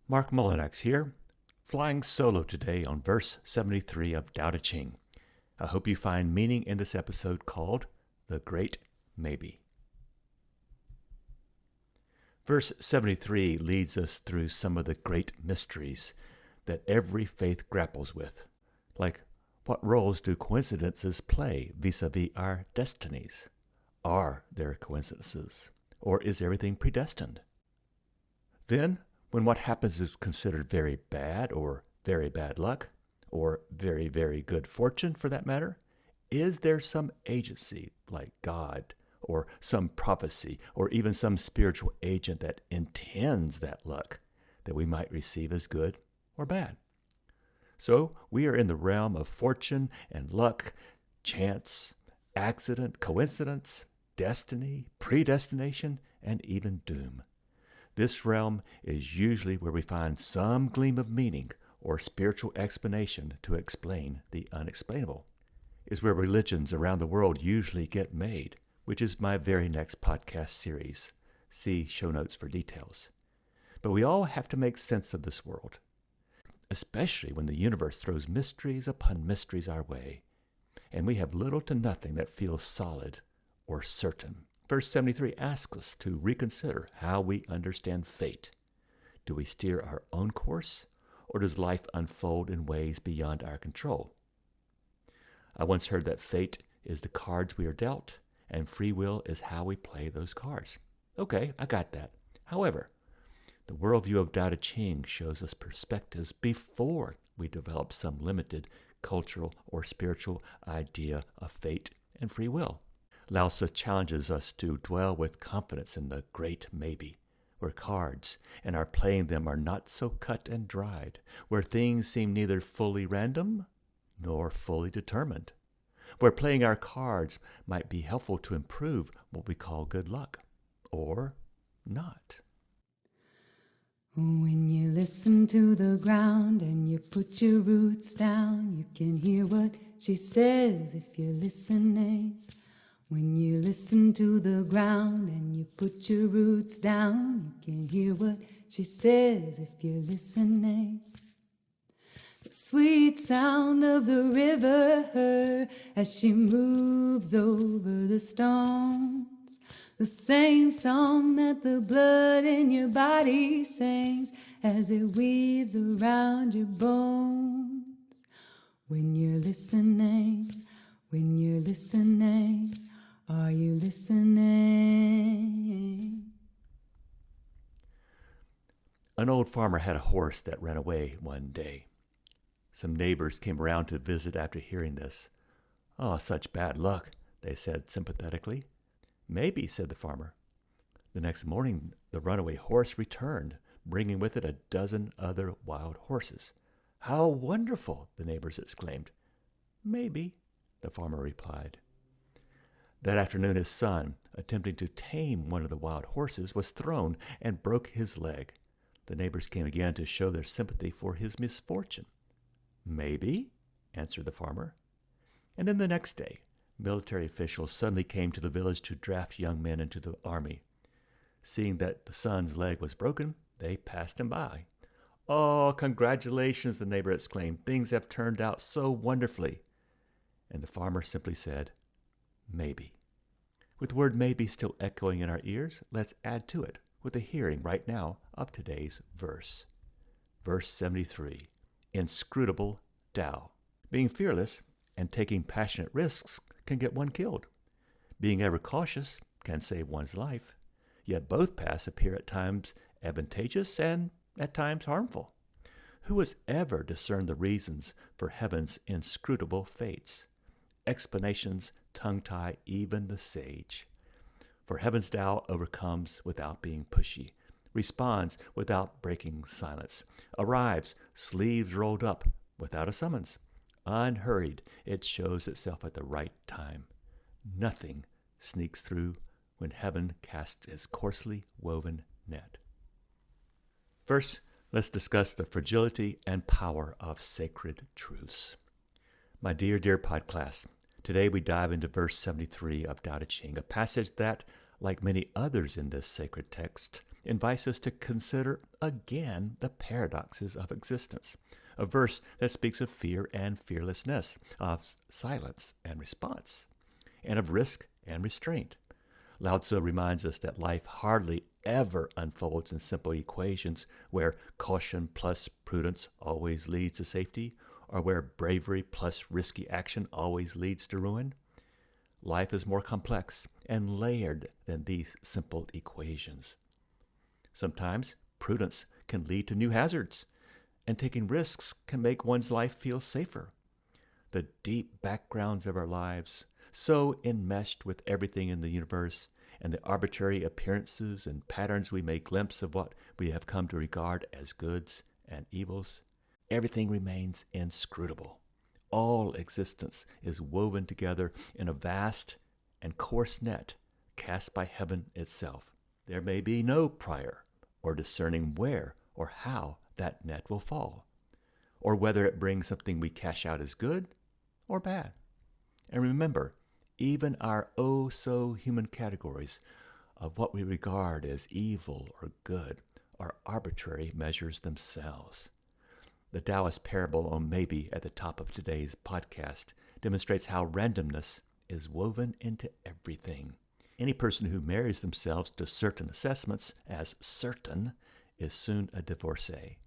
Mark Mullinax here, flying solo today on verse 73 of Tao Te Ching. I hope you find meaning in this episode called The Great Maybe. Verse 73 leads us through some of the great mysteries that every faith grapples with, like what roles do coincidences play vis-a-vis our destinies? Are there coincidences, or is everything predestined? Then, when what happens is considered very bad or very bad luck, or very, very good fortune for that matter, is there some agency like God or some prophecy or even some spiritual agent that intends that luck that we might receive as good or bad? So we are in the realm of fortune and luck, chance, accident, coincidence, destiny, predestination, and even doom. This realm is usually where we find some gleam of meaning or spiritual explanation to explain the unexplainable. It's where religions around the world usually get made, which is my very next podcast series. See show notes for details. But we all have to make sense of this world, especially when the universe throws mysteries upon mysteries our way, and we have little to nothing that feels solid or certain. Verse 73 asks us to reconsider how we understand fate. Do we steer our own course, or does life unfold in ways beyond our control? I once heard that fate is the cards we are dealt, and free will is how we play those cards. Okay, I got that. However, the worldview of Tao Te Ching shows us perspectives before we develop some limited cultural or spiritual idea of fate and free will. Lao Tzu challenges us to dwell with confidence in the great maybe, where cards and our playing them are not so cut and dried, where things seem neither fully random nor fully determined, where playing our cards might be helpful to improve what we call good luck, or not. When you listen to the ground and you put your roots down, you can hear what she says if you're listening. When you listen to the ground and you put your roots down, you can hear what she says if you're listening. The sweet sound of the river as she moves over the stones. The same song that the blood in your body sings as it weaves around your bones. When you're listening, are you listening? An old farmer had a horse that ran away one day. Some neighbors came around to visit after hearing this. "Oh, such bad luck," they said sympathetically. "Maybe," said the farmer. The next morning, the runaway horse returned, bringing with it a dozen other wild horses. "How wonderful!" the neighbors exclaimed. "Maybe," the farmer replied. That afternoon, his son, attempting to tame one of the wild horses, was thrown and broke his leg. The neighbors came again to show their sympathy for his misfortune. "Maybe," answered the farmer. And then the next day, military officials suddenly came to the village to draft young men into the army. Seeing that the son's leg was broken, they passed him by. "Oh, congratulations," the neighbor exclaimed. "Things have turned out so wonderfully." And the farmer simply said, "Maybe." With the word maybe still echoing in our ears, let's add to it with a hearing right now of today's verse. Verse 73, inscrutable Tao. Being fearless and taking passionate risks can get one killed. Being ever cautious can save one's life. Yet both paths appear at times advantageous and at times harmful. Who has ever discerned the reasons for heaven's inscrutable fates? Explanations tongue-tie even the sage. For heaven's Tao overcomes without being pushy, responds without breaking silence, arrives, sleeves rolled up, without a summons. Unhurried, it shows itself at the right time. Nothing sneaks through when heaven casts its coarsely woven net. First, let's discuss the fragility and power of sacred truths. My dear, dear pod class, today we dive into verse 73 of Tao Te Ching, a passage that, like many others in this sacred text, invites us to consider again the paradoxes of existence. A verse that speaks of fear and fearlessness, of silence and response, and of risk and restraint. Lao Tzu reminds us that life hardly ever unfolds in simple equations where caution plus prudence always leads to safety, or where bravery plus risky action always leads to ruin. Life is more complex and layered than these simple equations. Sometimes prudence can lead to new hazards, and taking risks can make one's life feel safer. The deep backgrounds of our lives, so enmeshed with everything in the universe, and the arbitrary appearances and patterns we may glimpse of what we have come to regard as goods and evils, everything remains inscrutable. All existence is woven together in a vast and coarse net cast by heaven itself. There may be no prior or discerning where or how that net will fall, or whether it brings something we cash out as good or bad. And remember, even our oh-so-human categories of what we regard as evil or good are arbitrary measures themselves. The Taoist parable on maybe at the top of today's podcast demonstrates how randomness is woven into everything. Any person who marries themselves to certain assessments as certain is soon a divorcee.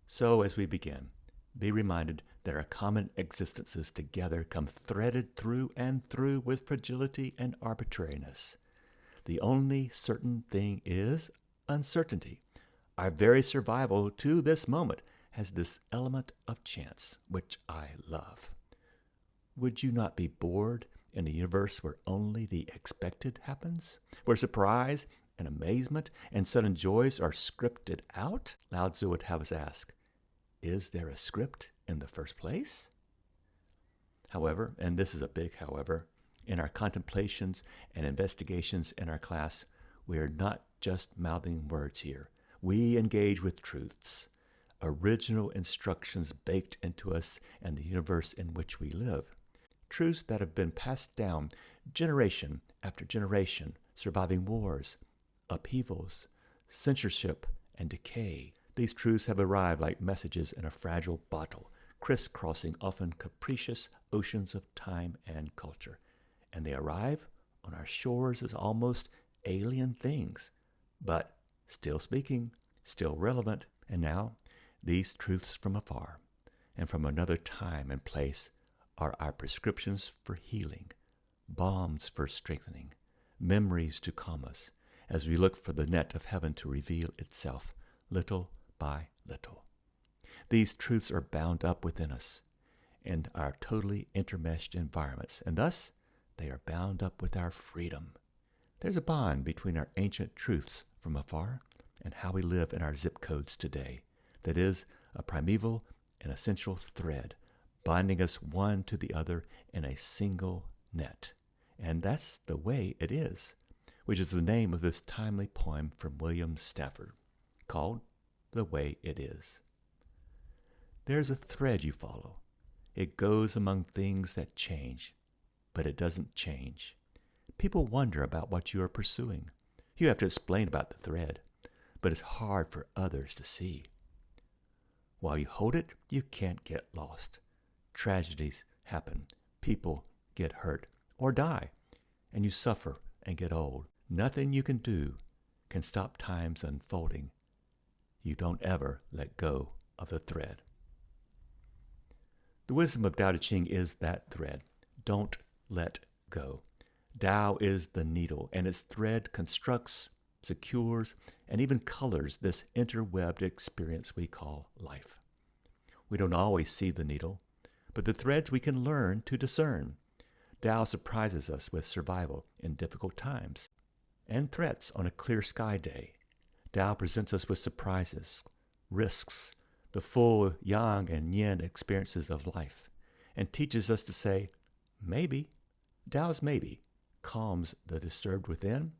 So as we begin, be reminded that our common existences together come threaded through and through with fragility and arbitrariness. The only certain thing is uncertainty. Our very survival to this moment has this element of chance, which I love. Would you not be bored in a universe where only the expected happens? Where surprise and amazement and sudden joys are scripted out? Lao Tzu would have us ask, is there a script in the first place? However, and this is a big however, in our contemplations and investigations in our class, we are not just mouthing words here. We engage with truths, original instructions baked into us and the universe in which we live. Truths that have been passed down generation after generation, surviving wars, upheavals, censorship, and decay. These truths have arrived like messages in a fragile bottle, crisscrossing often capricious oceans of time and culture. And they arrive on our shores as almost alien things, but still speaking, still relevant. And now, these truths from afar and from another time and place are our prescriptions for healing, balms for strengthening, memories to calm us, as we look for the net of heaven to reveal itself, little by little. These truths are bound up within us in our totally intermeshed environments, and thus they are bound up with our freedom. There's a bond between our ancient truths from afar and how we live in our zip codes today that is a primeval and essential thread, binding us one to the other in a single net. And that's the way it is, which is the name of this timely poem from William Stafford, called The Way It Is. There's a thread you follow. It goes among things that change, but it doesn't change. People wonder about what you are pursuing. You have to explain about the thread, but it's hard for others to see. While you hold it, you can't get lost. Tragedies happen. People get hurt or die, and you suffer and get old. Nothing you can do can stop time's unfolding. You don't ever let go of the thread. The wisdom of Tao Te Ching is that thread. Don't let go. Tao is the needle, and its thread constructs, secures, and even colors this interwebbed experience we call life. We don't always see the needle, but the threads we can learn to discern. Tao surprises us with survival in difficult times and threats on a clear sky day. Tao presents us with surprises, risks, the full yang and yin experiences of life, and teaches us to say, maybe. Tao's maybe calms the disturbed within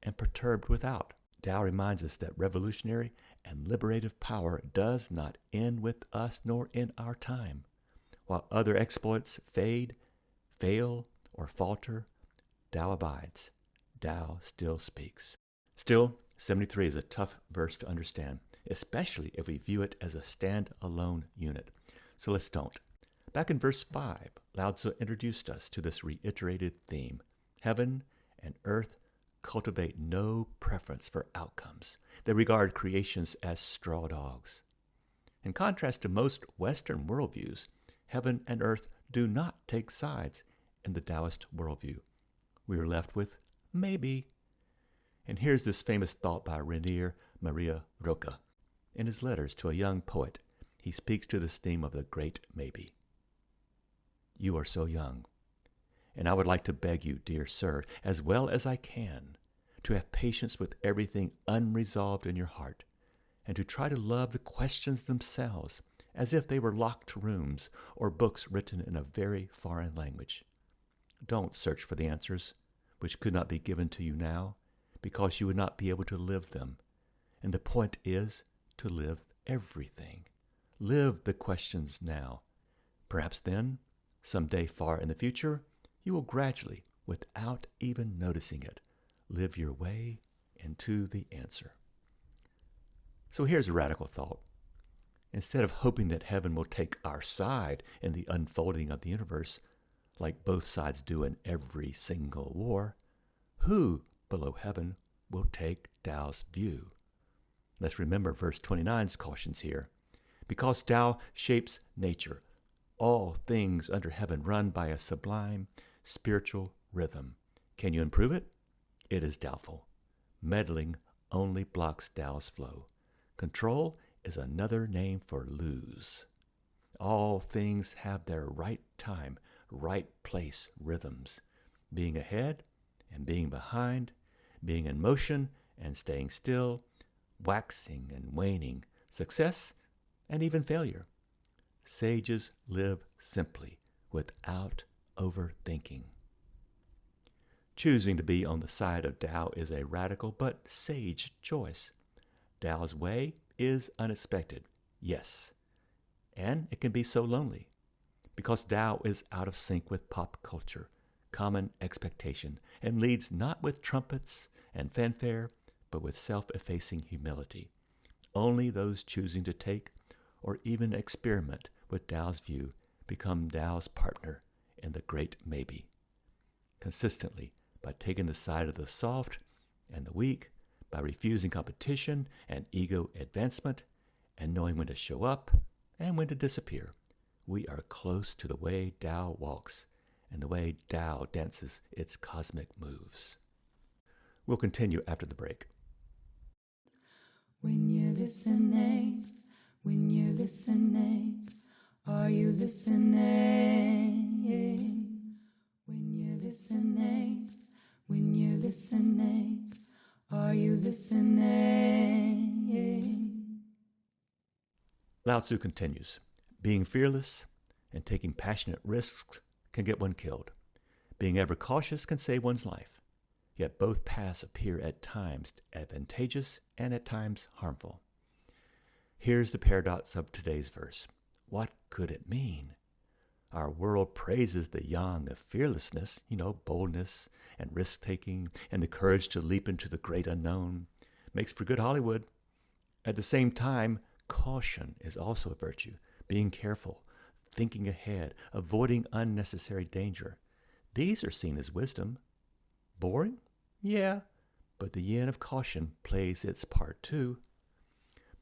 and perturbed without. Tao reminds us that revolutionary and liberative power does not end with us nor in our time. While other exploits fade, fail, or falter, Tao abides. Tao still speaks. Still, 73 is a tough verse to understand, especially if we view it as a stand-alone unit. So let's don't. Back in verse 5, Lao Tzu introduced us to this reiterated theme. Heaven and earth cultivate no preference for outcomes. They regard creations as straw dogs. In contrast to most Western worldviews, heaven and earth do not take sides in the Taoist worldview. We are left with maybe. And here's this famous thought by Rainier Maria Roca. In his letters to a young poet, he speaks to this theme of the great maybe. You are so young, and I would like to beg you, dear sir, as well as I can, to have patience with everything unresolved in your heart, and to try to love the questions themselves as if they were locked rooms or books written in a very foreign language. Don't search for the answers, which could not be given to you now, because you would not be able to live them. And the point is to live everything. Live the questions now. Perhaps then, some day far in the future, you will gradually, without even noticing it, live your way into the answer. So here's a radical thought. Instead of hoping that heaven will take our side in the unfolding of the universe, like both sides do in every single war, who below heaven will take Tao's view? Let's remember verse 29's cautions here. Because Tao shapes nature, all things under heaven run by a sublime spiritual rhythm. Can you improve it? It is doubtful. Meddling only blocks Tao's flow. Control is another name for lose. All things have their right time, right place rhythms. Being ahead and being behind, being in motion and staying still, waxing and waning, success and even failure. Sages live simply, without overthinking. Choosing to be on the side of Tao is a radical but sage choice. Tao's way is unexpected, yes, and it can be so lonely, because Tao is out of sync with pop culture, common expectation, and leads not with trumpets and fanfare, but with self-effacing humility. Only those choosing to take or even experiment with Tao's view become Tao's partner in the great maybe. Consistently, by taking the side of the soft and the weak, by refusing competition and ego advancement, and knowing when to show up and when to disappear, we are close to the way Tao walks and the way Tao dances its cosmic moves. We'll continue after the break. When you're listening, are you listening? When you're listening, are you listening? Lao Tzu continues, being fearless and taking passionate risks can get one killed. Being ever cautious can save one's life. Yet both paths appear at times advantageous and at times harmful. Here's the paradox of today's verse. What could it mean? Our world praises the yang of fearlessness, boldness and risk-taking and the courage to leap into the great unknown. Makes for good Hollywood. At the same time, caution is also a virtue. Being careful, thinking ahead, avoiding unnecessary danger. These are seen as wisdom. Boring? Yeah, but the yin of caution plays its part too.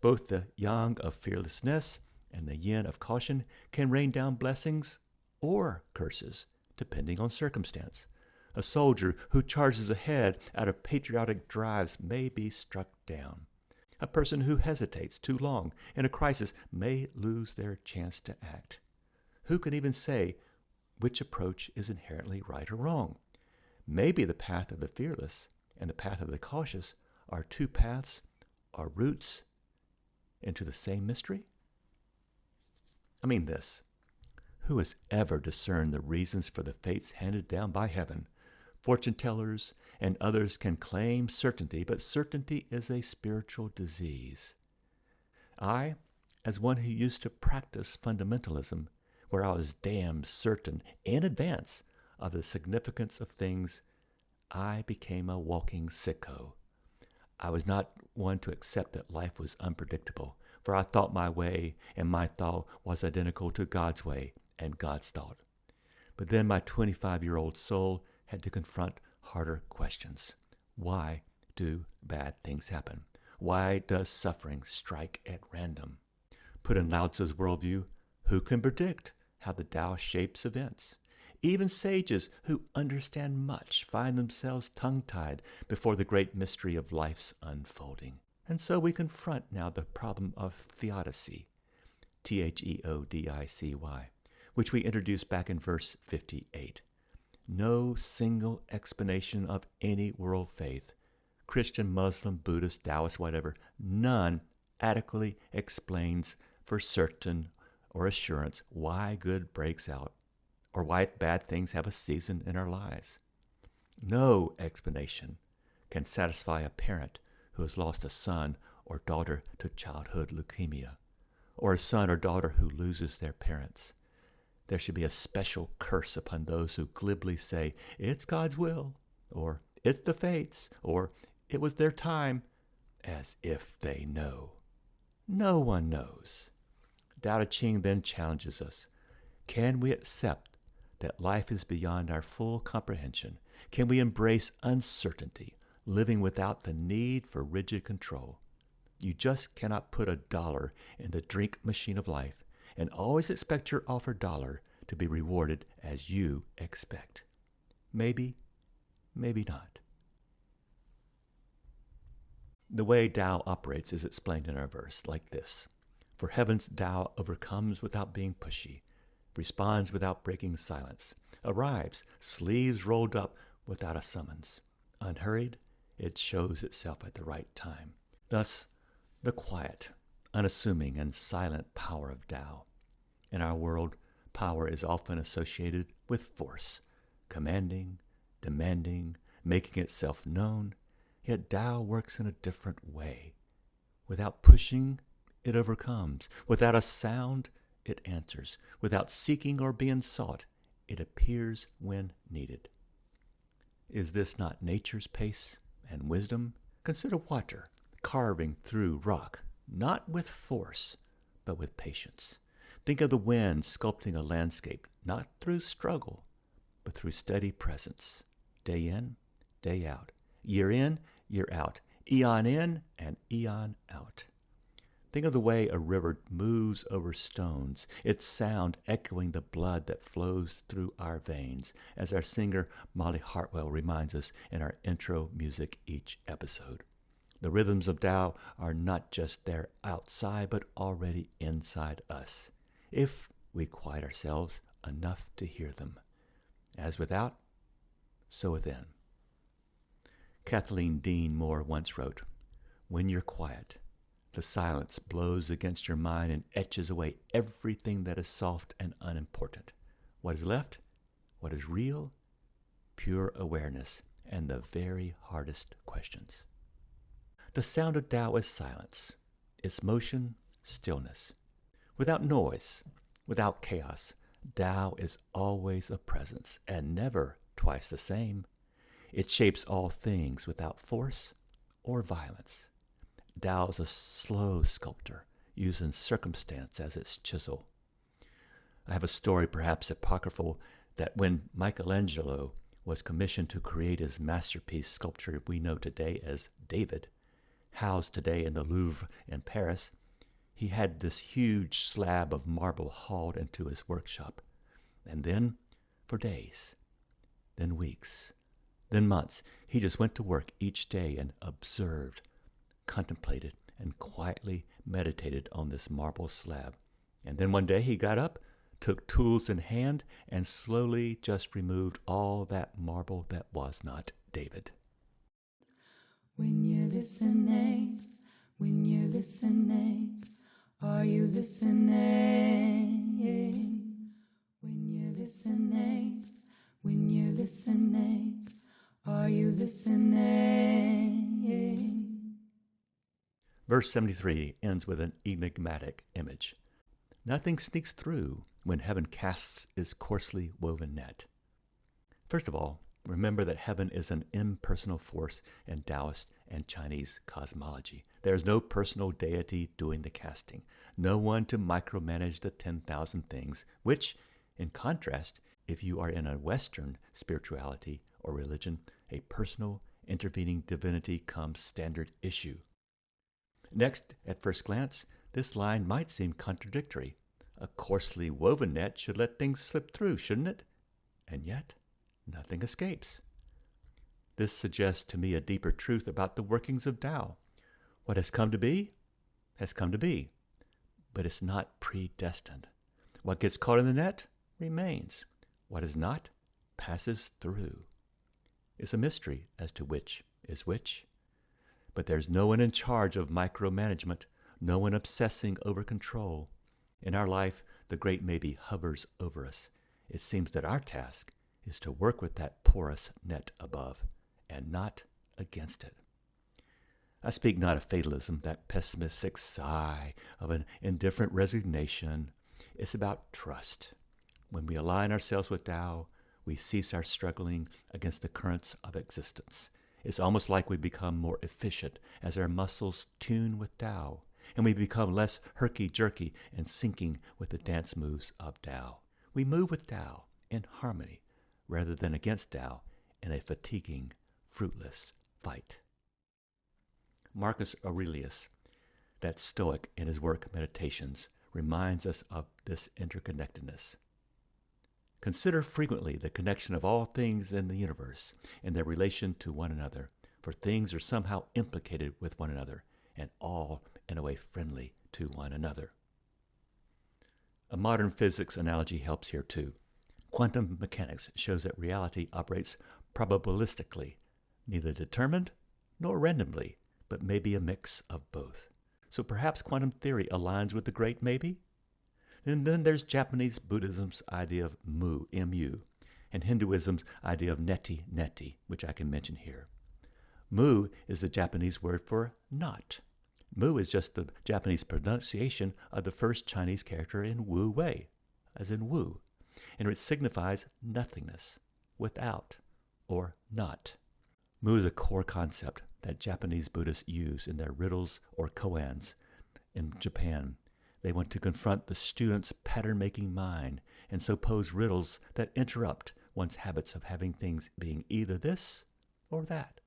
Both the yang of fearlessness and the yin of caution can rain down blessings or curses, depending on circumstance. A soldier who charges ahead out of patriotic drives may be struck down. A person who hesitates too long in a crisis may lose their chance to act. Who can even say which approach is inherently right or wrong? Maybe the path of the fearless and the path of the cautious are two paths or routes into the same mystery? I mean this. Who has ever discerned the reasons for the fates handed down by heaven? Fortune tellers and others can claim certainty, but certainty is a spiritual disease. I, as one who used to practice fundamentalism, where I was damned certain in advance of the significance of things, I became a walking sicko. I was not one to accept that life was unpredictable, for I thought my way, and my thought was identical to God's way and God's thought. But then my 25-year-old soul had to confront harder questions. Why do bad things happen? Why does suffering strike at random? Put in Lao Tzu's worldview, who can predict how the Tao shapes events? Even sages who understand much find themselves tongue-tied before the great mystery of life's unfolding. And so we confront now the problem of theodicy, theodicy, which we introduced back in verse 58. No single explanation of any world faith, Christian, Muslim, Buddhist, Taoist, whatever, none adequately explains for certain or assurance why good breaks out or why bad things have a season in our lives. No explanation can satisfy a parent who has lost a son or daughter to childhood leukemia, or a son or daughter who loses their parents. There should be a special curse upon those who glibly say, it's God's will, or it's the fates, or it was their time, as if they know. No one knows. Tao Te Ching then challenges us. Can we accept that life is beyond our full comprehension? Can we embrace uncertainty, living without the need for rigid control? You just cannot put $1 in the drink machine of life and always expect your offered dollar to be rewarded as you expect. Maybe, maybe not. The way Tao operates is explained in our verse like this. For heaven's Tao overcomes without being pushy, responds without breaking silence, arrives, sleeves rolled up without a summons. Unhurried, it shows itself at the right time. Thus, the quiet, unassuming, and silent power of Tao. In our world, power is often associated with force, commanding, demanding, making itself known, yet Tao works in a different way. Without pushing, it overcomes. Without a sound, it answers. Without seeking or being sought, it appears when needed. Is this not nature's pace and wisdom? Consider water carving through rock, not with force, but with patience. Think of the wind sculpting a landscape, not through struggle, but through steady presence, day in, day out, year in, year out, eon in and eon out. Think of the way a river moves over stones, its sound echoing the blood that flows through our veins, as our singer Molly Hartwell reminds us in our intro music each episode. The rhythms of Tao are not just there outside, but already inside us, if we quiet ourselves enough to hear them. As without, so within. Kathleen Dean Moore once wrote, "When you're quiet, the silence blows against your mind and etches away everything that is soft and unimportant. What is left? What is real? Pure awareness and the very hardest questions." The sound of Tao is silence, its motion, stillness. Without noise, without chaos, Tao is always a presence and never twice the same. It shapes all things without force or violence. Tao is a slow sculptor, using circumstance as its chisel. I have a story, perhaps apocryphal, that when Michelangelo was commissioned to create his masterpiece sculpture we know today as David, housed today in the Louvre in Paris, he had this huge slab of marble hauled into his workshop. And then, for days, then weeks, then months, he just went to work each day and observed, contemplated, and quietly meditated on this marble slab. And then one day he got up, took tools in hand, and slowly just removed all that marble that was not David. When you're listening, are you listening? When you're listening, are you listening? Verse 73 ends with an enigmatic image. Nothing sneaks through when heaven casts its coarsely woven net. First of all, Remember that heaven is an impersonal force in Taoist and Chinese cosmology. There is no personal deity doing the casting, no one to micromanage the 10,000 things, which, in contrast, if you are in a Western spirituality or religion, a personal intervening divinity comes standard issue. Next, at first glance, this line might seem contradictory. A coarsely woven net should let things slip through, shouldn't it? And yet, nothing escapes. This suggests to me a deeper truth about the workings of Tao. What has come to be, has come to be, but it's not predestined. What gets caught in the net remains. What is not passes through. It's a mystery as to which is which. But there's no one in charge of micromanagement, no one obsessing over control. In our life, the great maybe hovers over us. It seems that our task is to work with that porous net above and not against it. I speak not of fatalism, that pessimistic sigh of an indifferent resignation. It's about trust. When we align ourselves with Tao, we cease our struggling against the currents of existence. It's almost like we become more efficient as our muscles tune with Tao, and we become less herky-jerky and syncing with the dance moves of Tao. We move with Tao in harmony rather than against Tao in a fatiguing, fruitless fight. Marcus Aurelius, that Stoic in his work Meditations, reminds us of this interconnectedness. Consider frequently the connection of all things in the universe and their relation to one another, for things are somehow implicated with one another, and all in a way friendly to one another. A modern physics analogy helps here too. Quantum mechanics shows that reality operates probabilistically, neither determined nor randomly, but maybe a mix of both. So perhaps quantum theory aligns with the great maybe? And then there's Japanese Buddhism's idea of mu, M-U, and Hinduism's idea of neti, which I can mention here. Mu is the Japanese word for not. Mu is just the Japanese pronunciation of the first Chinese character in Wu Wei, as in Wu, and it signifies nothingness, without, or not. Mu is a core concept that Japanese Buddhists use in their riddles or koans in Japan. They want to confront the student's pattern-making mind and so pose riddles that interrupt one's habits of having things being either this or that.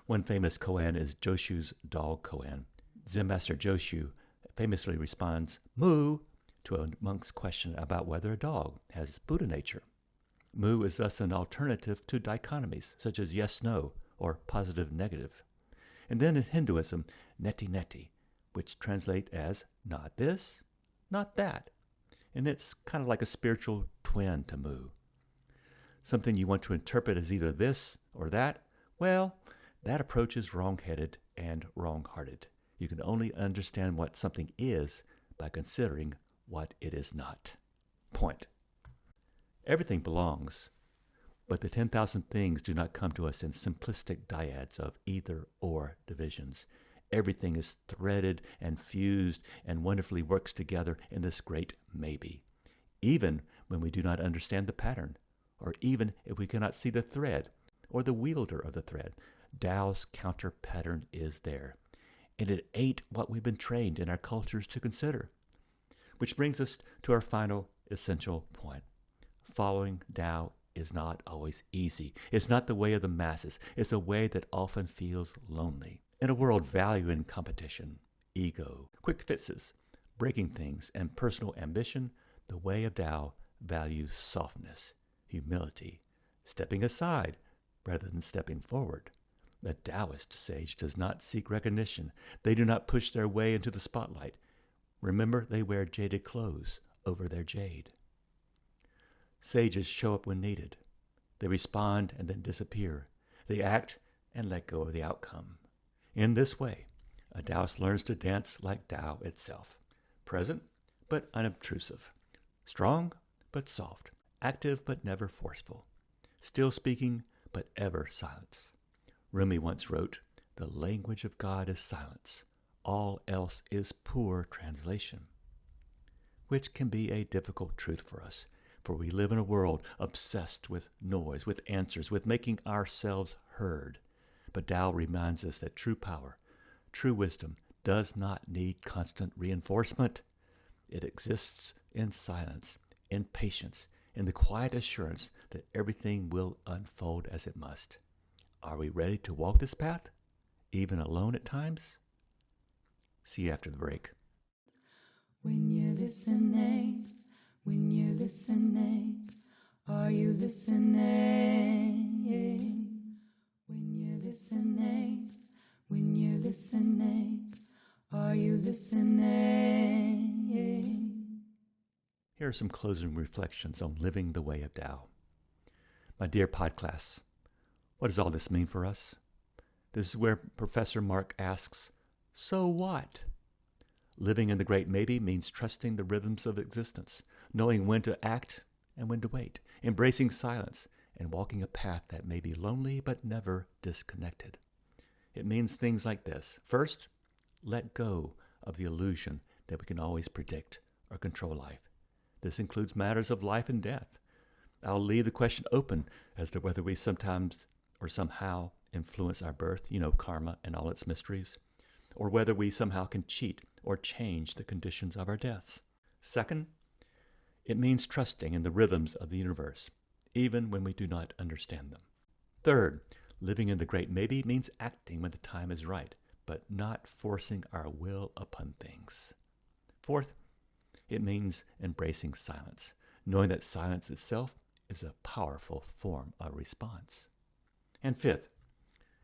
One famous koan is Joshu's dog koan. Zen Master Joshu famously responds, "Mu," to a monk's question about whether a dog has Buddha nature. Mu is thus an alternative to dichotomies such as yes-no or positive-negative. And then in Hinduism, neti, which translate as not this, not that. And it's kind of like a spiritual twin to mu. Something you want to interpret as either this or that, well, that approach is wrong-headed and wrong-hearted. You can only understand what something is by considering what it is not. Point. Everything belongs, but the 10,000 things do not come to us in simplistic dyads of either-or divisions. Everything is threaded and fused and wonderfully works together in this great maybe, even when we do not understand the pattern, or even if we cannot see the thread or the wielder of the thread. Tao's counter pattern is there, and it ain't what we've been trained in our cultures to consider. Which brings us to our final essential point. Following Tao is not always easy. It's not the way of the masses. It's a way that often feels lonely. In a world valuing competition, ego, quick fixes, breaking things, and personal ambition, the way of Tao values softness, humility, stepping aside rather than stepping forward. The Taoist sage does not seek recognition. They do not push their way into the spotlight. Remember, they wear jaded clothes over their jade. Sages show up when needed. They respond and then disappear. They act and let go of the outcome. In this way, a Taoist learns to dance like Tao itself, present but unobtrusive, strong but soft, active but never forceful, still speaking but ever silence. Rumi once wrote, "The language of God is silence. All else is poor translation," which can be a difficult truth for us, for we live in a world obsessed with noise, with answers, with making ourselves heard. But Tao reminds us that true power, true wisdom, does not need constant reinforcement. It exists in silence, in patience, in the quiet assurance that everything will unfold as it must. Are we ready to walk this path, even alone at times? See you after the break. When you're listening, are you listening? When you're listening, are you listening? Here are some closing reflections on living the way of Tao. My dear podcast, what does all this mean for us? This is where Professor Mark asks, so what? Living in the great maybe means trusting the rhythms of existence, knowing when to act and when to wait, embracing silence, and walking a path that may be lonely but never disconnected. It means things like this. First, let go of the illusion that we can always predict or control life. This includes matters of life and death. I'll leave the question open as to whether we sometimes or somehow influence our birth, karma and all its mysteries, or whether we somehow can cheat or change the conditions of our deaths. Second, it means trusting in the rhythms of the universe, even when we do not understand them. Third, living in the great maybe means acting when the time is right, but not forcing our will upon things. Fourth, it means embracing silence, knowing that silence itself is a powerful form of response. And fifth,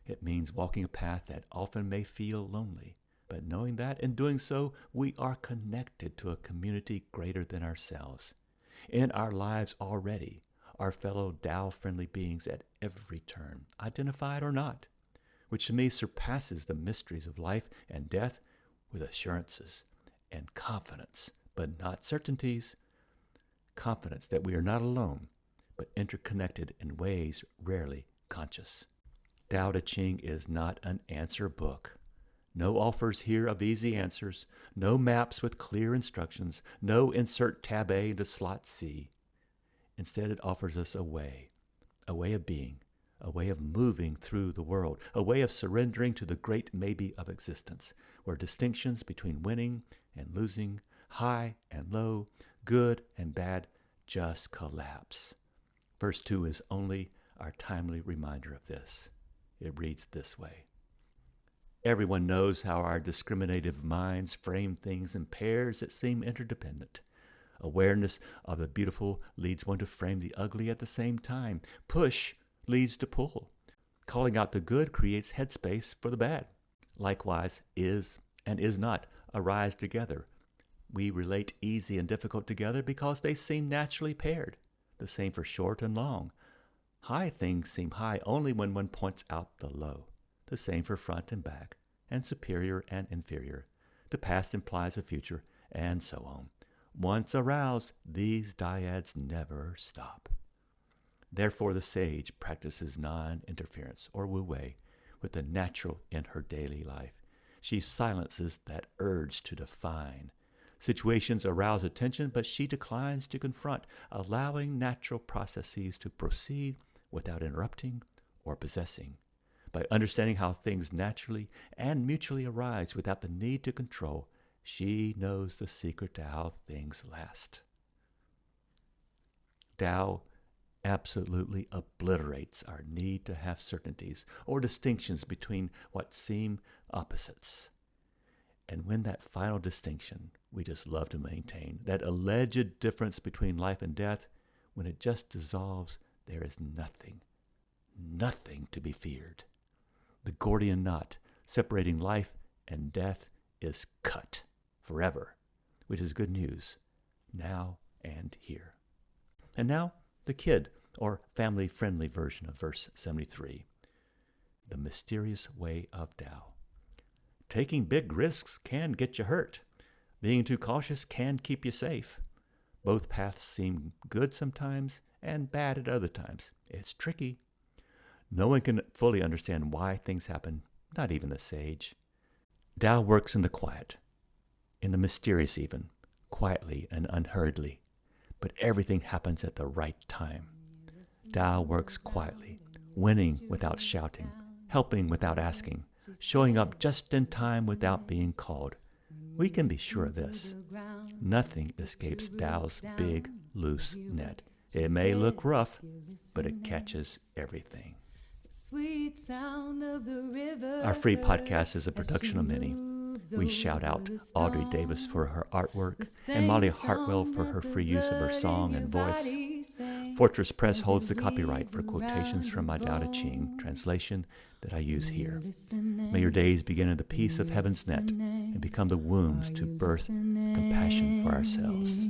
it means walking a path that often may feel lonely, but knowing that in doing so, we are connected to a community greater than ourselves. In our lives already, our fellow Tao-friendly beings at every turn, identified or not, which to me surpasses the mysteries of life and death with assurances and confidence, but not certainties. Confidence that we are not alone, but interconnected in ways rarely conscious. Tao Te Ching is not an answer book. No offers here of easy answers, no maps with clear instructions, no insert tab A into slot C. Instead, it offers us a way of being, a way of moving through the world, a way of surrendering to the great maybe of existence, where distinctions between winning and losing, high and low, good and bad, just collapse. Verse 2 is only our timely reminder of this. It reads this way. Everyone knows how our discriminative minds frame things in pairs that seem interdependent. Awareness of the beautiful leads one to frame the ugly at the same time. Push leads to pull. Calling out the good creates headspace for the bad. Likewise, is and is not arise together. We relate easy and difficult together because they seem naturally paired. The same for short and long. High things seem high only when one points out the low. The same for front and back, and superior and inferior. The past implies a future, and so on. Once aroused, these dyads never stop. Therefore, the sage practices non-interference, or wu-wei, with the natural in her daily life. She silences that urge to define. Situations arouse attention, but she declines to confront, allowing natural processes to proceed without interrupting or possessing. By understanding how things naturally and mutually arise without the need to control, she knows the secret to how things last. Tao absolutely obliterates our need to have certainties or distinctions between what seem opposites. And when that final distinction we just love to maintain, that alleged difference between life and death, when it just dissolves, there is nothing to be feared. The Gordian knot separating life and death is cut forever, which is good news, now and here. And now, the kid, or family-friendly version of verse 73. The mysterious way of Tao. Taking big risks can get you hurt. Being too cautious can keep you safe. Both paths seem good sometimes and bad at other times. It's tricky. No one can fully understand why things happen, not even the sage. Tao works in the quiet, in the mysterious even, quietly and unhurriedly. but everything happens at the right time. Tao works quietly, winning without shouting, helping without asking, showing up just in time without being called. We can be sure of this. Nothing escapes Tao's big, loose net. It may look rough, but it catches everything. Our free podcast is a production of many. We shout out Audrey Davis for her artwork and Molly Hartwell for her free use of her song and voice. Fortress Press holds the copyright for quotations from my Tao Te Ching translation that I use here. May your days begin in the peace of heaven's net and become the wombs to birth compassion for ourselves.